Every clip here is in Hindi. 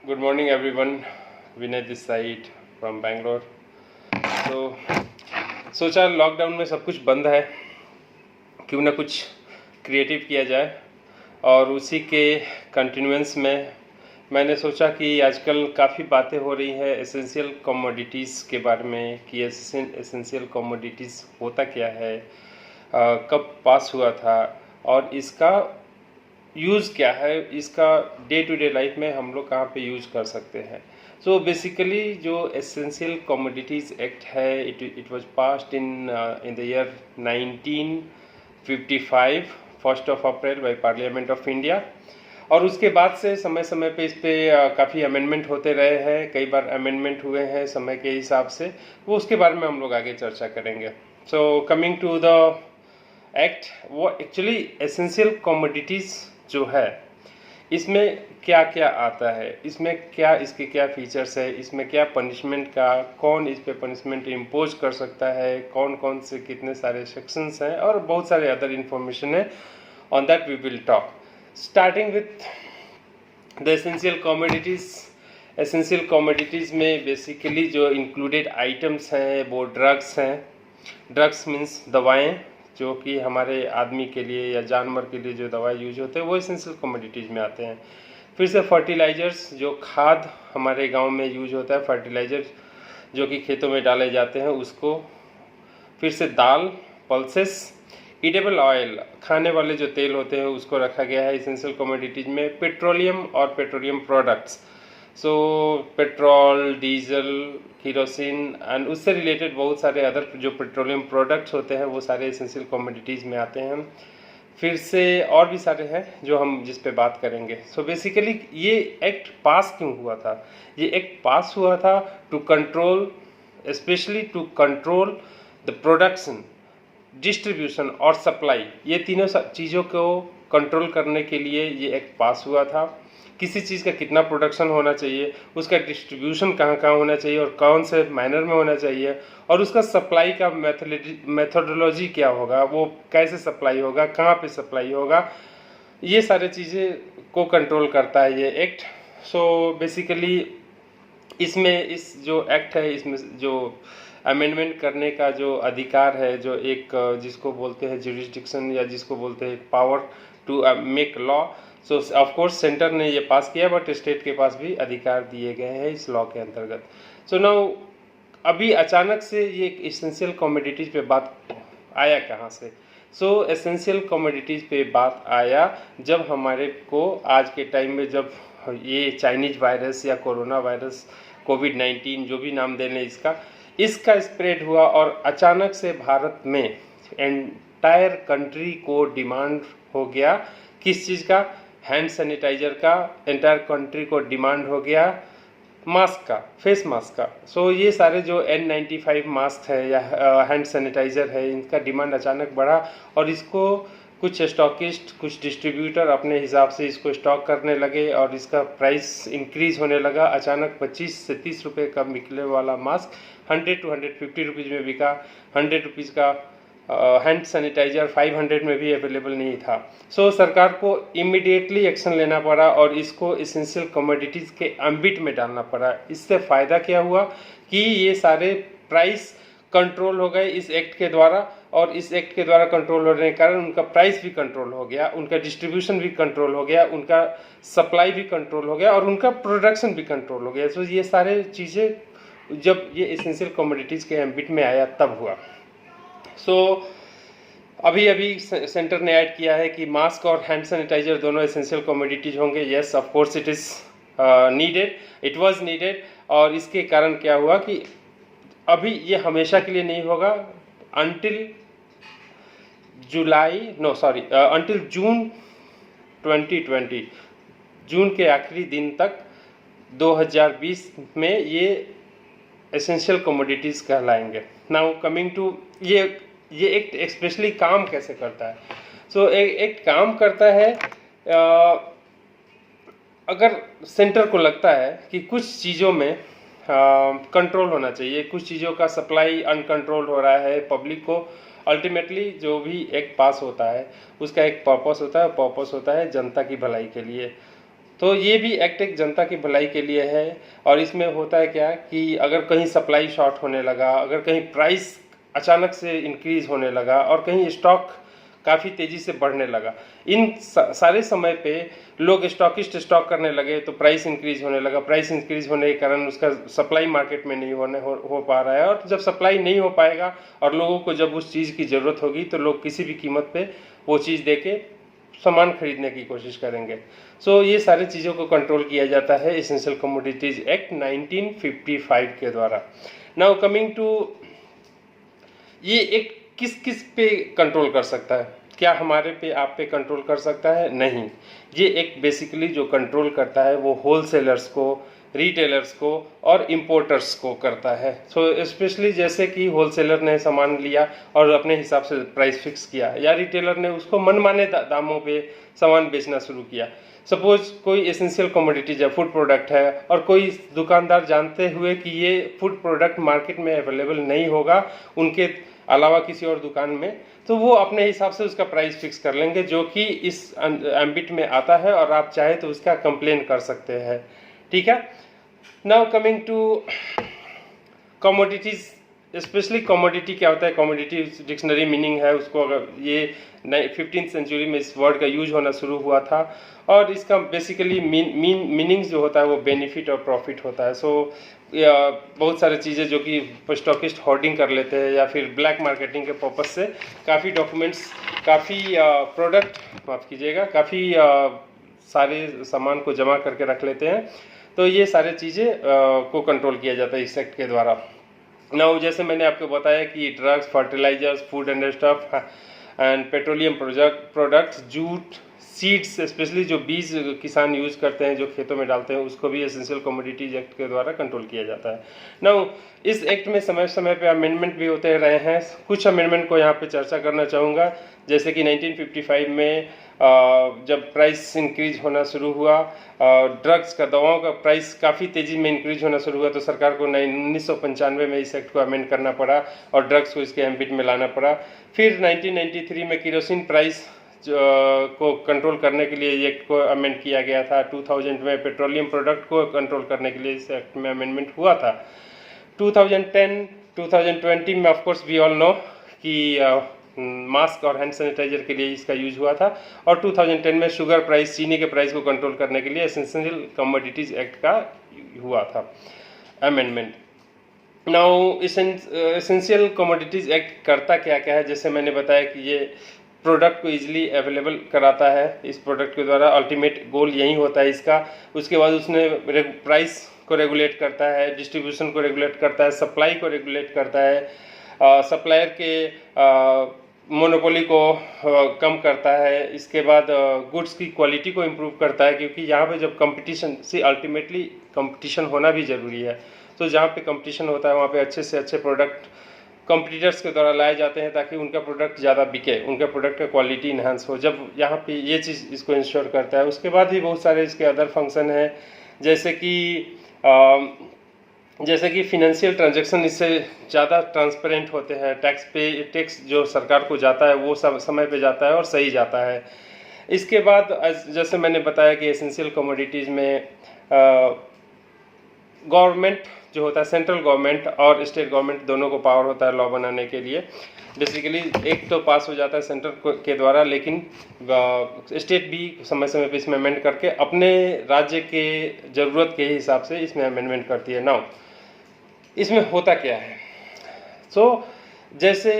Good morning, everyone. Vinay this side from Bangalore. तो सोचा लॉकडाउन में सब कुछ बंद है, क्यों ना कुछ क्रिएटिव किया जाए। और उसी के कंटिन्यूएंस में मैंने सोचा कि आजकल काफ़ी बातें हो रही है एसेंशियल कमोडिटीज़ के बारे में कि एसेंशियल कमोडिटीज़ होता क्या है, कब पास हुआ था और इसका यूज़ क्या है, इसका डे टू डे लाइफ में हम लोग कहाँ पे यूज कर सकते हैं। सो बेसिकली जो एसेंशियल कमोडिटीज़ एक्ट है, it was passed in the year 1955 1 April by parliament of India. और उसके बाद से समय समय पे इस पर काफ़ी अमेंडमेंट होते रहे हैं, कई बार अमेंडमेंट हुए हैं समय के हिसाब से। वो उसके बारे में हम लोग आगे चर्चा करेंगे। So coming to the act, वो एक्चुअली एसेंशियल कमोडिटीज़ जो है इसमें क्या क्या आता है, इसमें क्या इसके क्या फीचर्स है, इसमें क्या पनिशमेंट का, कौन इस पे पनिशमेंट इम्पोज कर सकता है, कौन कौन से कितने सारे सेक्शंस हैं और बहुत सारे अदर इन्फॉर्मेशन है। On that we will talk, starting with the essential commodities. Essential commodities में बेसिकली जो इंक्लूडेड आइटम्स हैं वो ड्रग्स हैं। ड्रग्स मीन्स दवाएं, जो कि हमारे आदमी के लिए या जानवर के लिए जो दवाई यूज होते हैं वो एसेंशियल कमोडिटीज़ में आते हैं। फिर से फर्टिलाइजर्स, जो खाद हमारे गांव में यूज होता है, फर्टिलाइजर जो कि खेतों में डाले जाते हैं उसको। फिर से दाल, पल्सेस, ईडेबल ऑयल, खाने वाले जो तेल होते हैं उसको रखा गया है एसेंशियल कमोडिटीज़ में। पेट्रोलियम और petroleum products, so petrol, diesel, kerosene and उससे रिलेटेड बहुत सारे अदर जो पेट्रोलियम प्रोडक्ट्स होते हैं वो सारे एसेंशियल कमोडिटीज़ में आते हैं। फिर से और भी सारे हैं जो हम जिस पे बात करेंगे। सो बेसिकली ये एक्ट पास क्यों हुआ था? ये एक्ट पास हुआ था to control, specially to control the production, distribution और सप्लाई, ये तीनों चीज़ों को कंट्रोल करने के लिए ये एक्ट पास हुआ था। किसी चीज़ का कितना प्रोडक्शन होना चाहिए, उसका डिस्ट्रीब्यूशन कहाँ कहाँ होना चाहिए और कौन से मैनर में होना चाहिए, और उसका सप्लाई का मेथोडोलॉजी क्या होगा, वो कैसे सप्लाई होगा, कहाँ पे सप्लाई होगा, ये सारे चीज़ें को कंट्रोल करता है ये एक्ट। सो बेसिकली इसमें इस जो एक्ट है इसमें जो अमेंडमेंट करने का जो अधिकार है, जो एक जिसको बोलते हैं जुरिस्डिक्शन या जिसको बोलते हैं power to make law, so of course centre ने ये पास किया बट स्टेट के पास भी अधिकार दिए गए हैं इस लॉ के अंतर्गत। सो नाउ अभी अचानक से ये एसेंशियल कमोडिटीज़ पे बात आया कहाँ से? सो एसेंशियल कमोडिटीज़ पे बात आया जब हमारे को आज के टाइम में जब ये चाइनीज वायरस या कोरोना वायरस, कोविड-19 जो भी नाम दे लें इसका स्प्रेड हुआ और अचानक से भारत में एंटायर कंट्री को डिमांड हो गया किस चीज़ का? हैंड सैनिटाइजर का। एंटायर कंट्री को डिमांड हो गया मास्क का, फेस मास्क का। सो ये सारे जो N95 मास्क है या हैंड सैनिटाइजर है, इनका डिमांड अचानक बढ़ा और इसको कुछ स्टॉकिस्ट, कुछ डिस्ट्रीब्यूटर अपने हिसाब से इसको स्टॉक करने लगे और इसका प्राइस इंक्रीज होने लगा। अचानक 25 से 30 रुपये का बिकने वाला मास्क 100 to 150 रुपीज़ में बिका। 100 रुपीज़ का हैंड सैनिटाइजर 500 में भी अवेलेबल नहीं था। सो सरकार को इमीडिएटली एक्शन लेना पड़ा और इसको एसेंशियल कमोडिटीज़ के एम्बिट में डालना पड़ा। इससे फ़ायदा क्या हुआ कि ये सारे प्राइस कंट्रोल हो गए इस एक्ट के द्वारा, और इस एक्ट के द्वारा कंट्रोल होने के कारण उनका प्राइस भी कंट्रोल हो गया, उनका डिस्ट्रीब्यूशन भी कंट्रोल हो गया, उनका सप्लाई भी कंट्रोल हो गया और उनका प्रोडक्शन भी कंट्रोल हो गया। सो ये सारे चीज़ें जब ये एसेंशियल कमोडिटीज़ के एम्बिट में आया तब हुआ। सो अभी अभी सेंटर ने ऐड किया है कि मास्क और हैंड सैनिटाइजर दोनों एसेंशियल कमोडिटीज होंगे। Yes, of course it is needed, it was needed. और इसके कारण क्या हुआ कि अभी ये हमेशा के लिए नहीं होगा, अंटिल जून 2020, जून के आखिरी दिन तक 2020 में ये एसेंशियल कमोडिटीज़ कहलाएंगे। नाउ कमिंग टू ये एक्ट स्पेशली काम कैसे करता है? सो एक काम करता है, अगर सेंटर को लगता है कि कुछ चीज़ों में कंट्रोल होना चाहिए, कुछ चीज़ों का सप्लाई अनकंट्रोल हो रहा है, पब्लिक को अल्टीमेटली जो भी एक्ट पास होता है उसका एक पर्पस होता है, पर्पस होता है जनता की भलाई के लिए। तो ये भी एक्ट एक जनता की भलाई के लिए है। और इसमें होता है क्या कि अगर कहीं सप्लाई शॉर्ट होने लगा, अगर कहीं प्राइस अचानक से इंक्रीज होने लगा और कहीं स्टॉक काफ़ी तेज़ी से बढ़ने लगा, इन सारे समय पे लोग स्टॉकिस्ट स्टॉक करने लगे तो प्राइस इंक्रीज होने लगा। प्राइस इंक्रीज होने के कारण उसका सप्लाई मार्केट में नहीं हो पा रहा है, और जब सप्लाई नहीं हो पाएगा और लोगों को जब उस चीज़ की ज़रूरत होगी तो लोग किसी भी कीमत पे वो चीज़ दे के सामान खरीदने की कोशिश करेंगे। सो ये सारी चीज़ों को कंट्रोल किया जाता है एसेंशियल कमोडिटीज एक्ट 1955 के द्वारा। नाउ कमिंग टू, ये एक किस किस पे कंट्रोल कर सकता है? क्या हमारे पे, आप पे कंट्रोल कर सकता है? नहीं। ये एक बेसिकली जो कंट्रोल करता है वो होलसेलर्स को, रिटेलर्स को और इम्पोर्टर्स को करता है। सो स्पेशली जैसे कि होलसेलर ने सामान लिया और अपने हिसाब से प्राइस फिक्स किया, या रिटेलर ने उसको मनमाने दामों पे सामान बेचना शुरू किया। सपोज कोई एसेंशियल कमोडिटीज है, फूड प्रोडक्ट है, और कोई दुकानदार जानते हुए कि ये फूड प्रोडक्ट मार्केट में अवेलेबल नहीं होगा उनके अलावा किसी और दुकान में, तो वो अपने हिसाब से उसका प्राइस फिक्स कर लेंगे, जो कि इस एम्बिट में आता है, और आप चाहे तो उसका कंप्लेन कर सकते हैं। ठीक है। Now coming to commodities, specially commodity क्या होता है? कमोडिटी डिक्शनरी मीनिंग है उसको, अगर ये 15th सेंचुरी में इस वर्ड का यूज होना शुरू हुआ था, और इसका बेसिकली मीनिंग्स जो होता है वो बेनिफिट और प्रॉफिट होता है। सो बहुत सारी चीज़ें जो कि स्टॉकिस्ट होर्डिंग कर लेते हैं या फिर ब्लैक मार्केटिंग के पर्पज से काफ़ी डॉक्यूमेंट्स, काफ़ी प्रोडक्ट, माफ़ कीजिएगा, काफ़ी सारे सामान को जमा करके रख लेते हैं। तो ये सारी चीज़ें को कंट्रोल किया जाता है इस एक्ट के द्वारा। नाउ जैसे मैंने आपको बताया कि drugs, fertilisers, food and stuff and petroleum products, jute, seeds, specially जो बीज किसान यूज करते हैं, जो खेतों में डालते हैं, उसको भी एसेंशियल कमोडिटीज एक्ट के द्वारा कंट्रोल किया जाता है। नाउ इस एक्ट में समय समय पे अमेंडमेंट भी होते रहे हैं। कुछ अमेंडमेंट को यहाँ पे चर्चा करना चाहूँगा, जैसे कि 1955 में जब प्राइस इंक्रीज होना शुरू हुआ, ड्रग्स का, दवाओं का प्राइस काफ़ी तेज़ी में इंक्रीज होना शुरू हुआ, तो सरकार को 1995 में इस एक्ट को अमेंड करना पड़ा और ड्रग्स को इसके एम्बिट में लाना पड़ा। फिर 1993 में केरोसिन प्राइस को कंट्रोल करने के लिए एक्ट को अमेंड किया गया था। 2000 में पेट्रोलियम प्रोडक्ट को कंट्रोल करने के लिए इस एक्ट में अमेंडमेंट हुआ था। 2010, 2020 में of course we all know कि मास्क और हैंड सैनिटाइजर के लिए इसका यूज हुआ था, और 2010 में शुगर प्राइस, चीनी के प्राइस को कंट्रोल करने के लिए एसेंशियल कमोडिटीज एक्ट का हुआ था amendment. Now essential commodities act करता क्या क्या है? जैसे मैंने बताया कि ये प्रोडक्ट को इजीली अवेलेबल कराता है। इस प्रोडक्ट के द्वारा अल्टीमेट गोल यही होता है इसका। उसके बाद उसने प्राइस को रेगुलेट करता है, डिस्ट्रीब्यूशन को रेगुलेट करता है, सप्लाई को रेगुलेट करता है, सप्लायर के मोनोपोली को कम करता है। इसके बाद गुड्स की क्वालिटी को इम्प्रूव करता है, क्योंकि यहाँ पे जब कंपटीशन से, अल्टीमेटली कंपटीशन होना भी ज़रूरी है। तो जहाँ पे कंपटीशन होता है वहाँ पे अच्छे से अच्छे प्रोडक्ट कंपटीटर्स के द्वारा लाए जाते हैं, ताकि उनका प्रोडक्ट ज़्यादा बिके, उनका प्रोडक्ट का क्वालिटी इन्हांस हो। जब यहाँ पे ये चीज़ इसको इंश्योर करता है। उसके बाद भी बहुत सारे इसके अदर फंक्शन हैं, जैसे कि फिनेंशियल ट्रांजैक्शन इससे ज़्यादा ट्रांसपेरेंट होते हैं। टैक्स जो सरकार को जाता है वो सब समय पे जाता है और सही जाता है। इसके बाद जैसे मैंने बताया कि एसेंशियल कमोडिटीज़ में गवर्नमेंट जो होता है, सेंट्रल गवर्नमेंट और स्टेट गवर्नमेंट दोनों को पावर होता है लॉ बनाने के लिए। बेसिकली एक तो पास हो जाता है सेंट्रल के द्वारा, लेकिन स्टेट भी समय समय पे इसमें अमेंड करके अपने राज्य के ज़रूरत के हिसाब से इसमें अमेंडमेंट करती है। नाउ इसमें होता क्या है? जैसे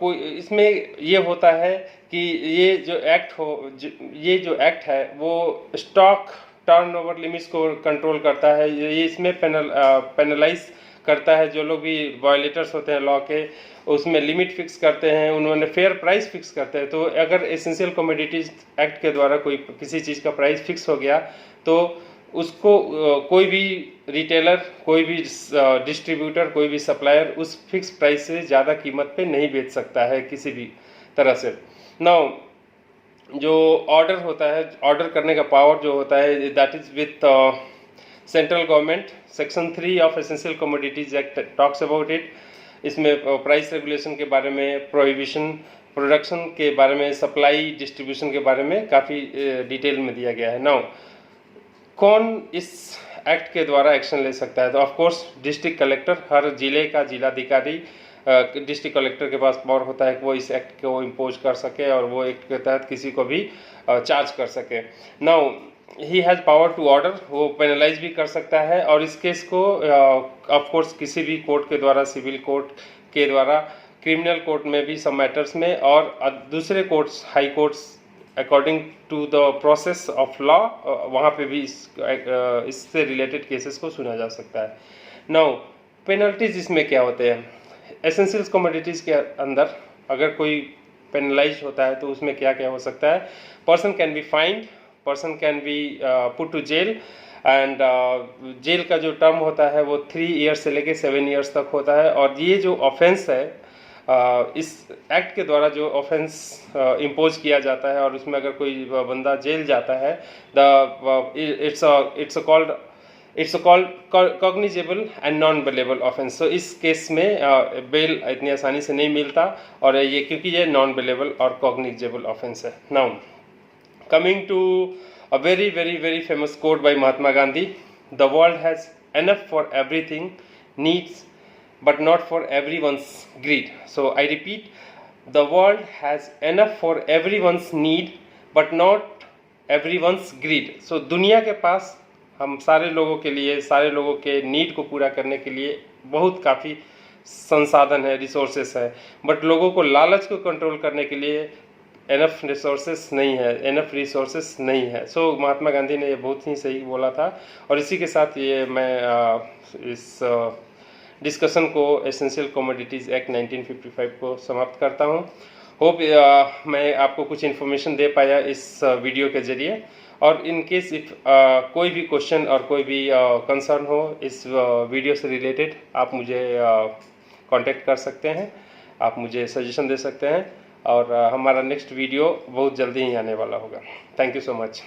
कोई इसमें ये होता है कि ये जो एक्ट है वो स्टॉक टर्नओवर लिमिट्स को कंट्रोल करता है। ये इसमें पेनलाइज करता है जो लोग भी वायलेटर्स होते हैं लॉ के, उसमें लिमिट फिक्स करते हैं, उन्होंने फेयर प्राइस फिक्स करते हैं। तो अगर एसेंशियल कमोडिटीज एक्ट के द्वारा कोई किसी चीज़ का प्राइस फिक्स हो गया, तो उसको कोई भी रिटेलर, कोई भी डिस्ट्रीब्यूटर, कोई भी सप्लायर उस फिक्स प्राइस से ज़्यादा कीमत पे नहीं बेच सकता है किसी भी तरह से। नाउ जो ऑर्डर होता है, ऑर्डर करने का पावर जो होता है, that is with central government. Section 3 of essential commodities act talks about it. इसमें प्राइस रेगुलेशन के बारे में, प्रोहिबिशन, प्रोडक्शन के बारे में, सप्लाई, डिस्ट्रीब्यूशन के बारे में काफ़ी डिटेल में दिया गया है। नाउ कौन इस एक्ट के द्वारा एक्शन ले सकता है? तो ऑफ कोर्स डिस्ट्रिक्ट कलेक्टर, हर जिले का जिलाधिकारी डिस्ट्रिक्ट कलेक्टर के पास पावर होता है कि वो इस एक्ट को इम्पोज कर सके और वो एक्ट के तहत किसी को भी चार्ज कर सके। Now he has power to order, वो पेनलाइज भी कर सकता है और इस केस को ऑफ कोर्स किसी भी कोर्ट के द्वारा, सिविल कोर्ट के द्वारा, क्रिमिनल कोर्ट में भी सब मैटर्स में, और दूसरे courts, high courts according to the process of law, वहाँ पे भी इससे रिलेटेड केसेस को सुना जा सकता है। नाउ पेनल्टीज इसमें क्या होते हैं? एसेंशियल्स कमोडिटीज़ के अंदर अगर कोई पेनलाइज होता है तो उसमें क्या क्या हो सकता है? Person can be fined, person can be put to jail, and jail का जो टर्म होता है वो 3 ईयर्स से लेके 7 ईयर्स तक होता है। और ये जो ऑफेंस है, इस एक्ट के द्वारा जो ऑफेंस इम्पोज किया जाता है और उसमें अगर कोई बंदा जेल जाता है, it's called cognizable and non bailable offence. तो इस केस में बेल इतनी आसानी से नहीं मिलता, और ये क्योंकि ये नॉन बेलेबल और कॉग्निजेबल ऑफेंस है। Now coming to a very very very famous quote by Mahatma Gandhi, the world has enough for everything, needs but not for everyone's greed. So I repeat, the world has enough for everyone's need but not everyone's greed. So दुनिया के पास हम सारे लोगों के लिए, सारे लोगों के नीड को पूरा करने के लिए बहुत काफ़ी संसाधन है, रिसोर्सेस है, बट लोगों को लालच को कंट्रोल करने के लिए एनफ रिसोर्सेस नहीं है, एनफ रिसोर्सेस नहीं है। सो महात्मा गांधी ने ये बहुत ही सही बोला था, और इसी के साथ ये मैं इस डिस्कशन को एसेंशियल कमोडिटीज़ एक्ट 1955 को समाप्त करता हूँ। होप मैं आपको कुछ इन्फॉर्मेशन दे पाया इस वीडियो के ज़रिए, और इन केस इफ कोई भी क्वेश्चन और कोई भी कंसर्न हो इस वीडियो से रिलेटेड, आप मुझे कांटेक्ट कर सकते हैं, आप मुझे सजेशन दे सकते हैं, और हमारा नेक्स्ट वीडियो बहुत जल्दी ही आने वाला होगा। Thank you so much.